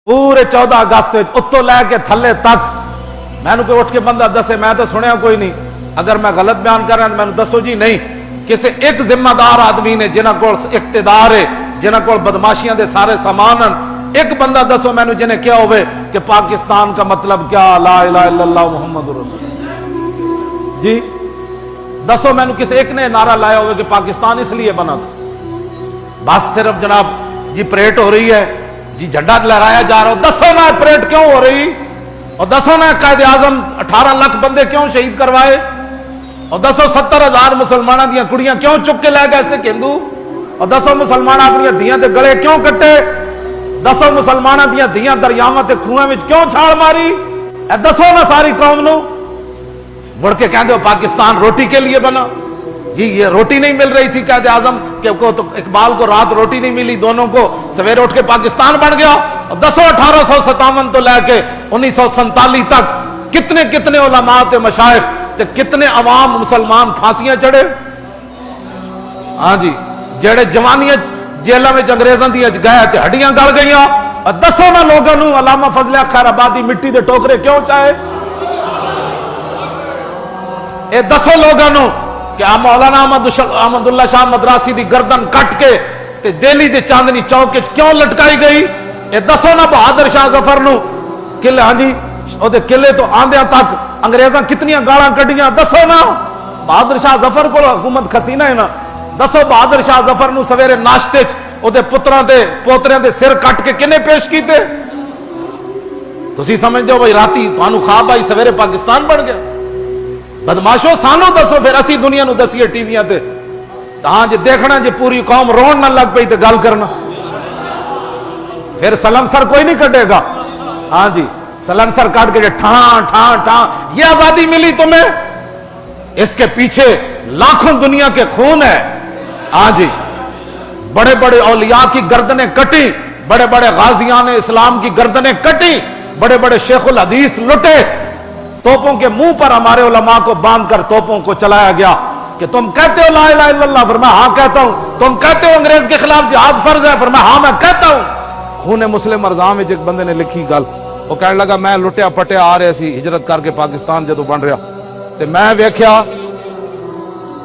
پورے 14 اگست اتو لے کے تھلے تک مینو کوئی اٹھ کے بندہ دسے میں تو سنیا کوئی نہیں، اگر میں غلط بیان کر رہا میں دسو جی نہیں، کسی ایک ذمہ دار آدمی نے جنہ کو اقتدار ہے، جنہ کو بدماشیاں دے سارے سامان، ایک بندہ دسو مینو جنہیں کیا ہوئے کہ پاکستان کا مطلب کیا، لا الہ الا اللہ محمد رسول اللہ، جی دسو مینو کسی ایک نے نعرہ لایا ہوئے کہ پاکستان اس لیے بنا تھا؟ بس صرف جناب جی پریڈ ہو رہی ہے، جی جھنڈا لہرایا جا رہا ہو، دسو نا پریڈ کیوں ہو رہی، اور دسو نا قائد اعظم 18 لاکھ بندے کیوں شہید کروائے، اور دسو 70,000 مسلمانہ دیا کڑیاں کیوں چک کے لے گئے سکھ ہندو، اور دسو مسلمانہ اپنی دھیاں دے گلے کیوں کٹے، دسو مسلمانہ دیا دھیاں دریاواں تے کھوئیں وچ کیوں چھال ماری، اے دسو نا ساری قوم نو، مڑ کے کہندے ہو پاکستان روٹی کے لیے بنا، جی یہ روٹی نہیں مل رہی تھی قائد اعظم کہ تو اقبال کو رات روٹی نہیں ملی، دونوں کو سویرے اٹھ کے پاکستان بن گیا، اور دسو 1857 تو لے کے 1947 تک کتنے کتنے علماء تے مشائخ تے کتنے عوام مسلمان پھانسیاں چڑھے، ہاں جی جڑے جوانیاں جیلوں میں انگریزاں دی گئے تے ہڈیاں گل گئیاں، اور دسو نا لوگاں نو علامہ فضل خیر آبادی مٹی دے ٹوکرے کیوں چاہے، اے دسو لوگاں نو کہ مولانا احمد اللہ شاہ مدراسی دی گردن کٹ کے تے دہلی دے چاندنی چوک وچ کیوں لٹکائی گئی، اے دسو نا بہادر شاہ ظفر نو قلعے، ہاں جی او دے قلعے تو آندیاں تک انگریزاں کتنیاں گالاں کڈیاں، دسو نا بہادر شاہ ظفر کو حکومت کھسینہ ہے نا، دسو بہادر شاہ ظفر نو سویرے ناشتے چ او دے پتراں دے پوتریاں دے سر کٹ کے کنے پیش کیتے، تسی سمجھدے ہو بھائی راتی تانوں خواب آئی سویرے پاکستان بن گیا، بدماشو سانو دسو پھر اسی دنیا نو دسیے ٹی ویاں تے، ہاں جی دیکھنا جی پوری قوم رون نہ لگ پئی تے گل کرنا، پھر سلنسر کوئی نہیں کٹے گا، ہاں جی سلنسر کاٹ کے ٹھان ٹھان ٹھان، یہ آزادی ملی تمہیں، اس کے پیچھے لاکھوں دنیا کے خون ہے، ہاں جی بڑے بڑے اولیاء کی گردنیں کٹی، بڑے بڑے غازیان اسلام کی گردنیں کٹی، بڑے بڑے شیخ الحدیث لٹے، توپوں کے منہ پر ہمارے علماء کو باندھ کر توپوں کو چلایا گیا کہ تم کہتے ہو لا الہ الا اللہ، فرمایا ہاں کہتا ہوں، تم کہتے ہو انگریز کے خلاف جہاد فرض ہے، فرمایا ہاں میں کہتا ہوں۔ خون مسلم ارزاں وچ ایک بندے نے لکھی گل، وہ کہنے لگا میں لٹیا پٹیا آ رہے سی ہجرت کر کے پاکستان جدو بن رہا تے میں ویکھیا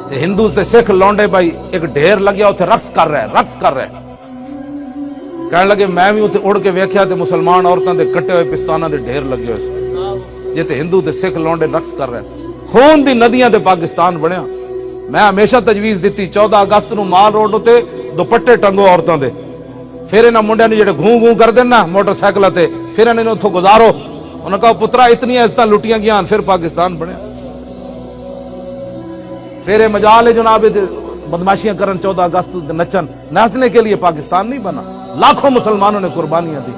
تے ہندو تے سکھ لونڈے بھائی ایک ڈھیر لگیا اتنے رقص کر رہے، کہنے لگے میں بھی اتنے اڑ کے ویکھیا تے مسلمان عورتوں دے کٹے ہوئے پستانہ دے ڈھیر لگے ہوئے سی، جے تے ہندو تے سکھ لونڈے رقص کر رہے سی، خون دی ندیاں تے پاکستان بنیا۔ میں ہمیشہ تجویز دیتی 14 اگست نو مال روڈ تے دوپٹے ٹنگو عورتوں دے، پھر انہاں منڈیاں نے جڑے گھوں گھوں کر دین نا موٹر سائیکل تے، پھر انہاں نے اتھوں گزارو، انہاں نے کہا پترا اتنی عزتاں لٹیاں گیاں، پھر پاکستان بنیا، پھر یہ مجال ہے جناب بدماشیاں کرن 14 اگست نچن، ناچنے کے لیے پاکستان نہیں بنا، لاکھوں مسلمانوں نے قربانیاں دی۔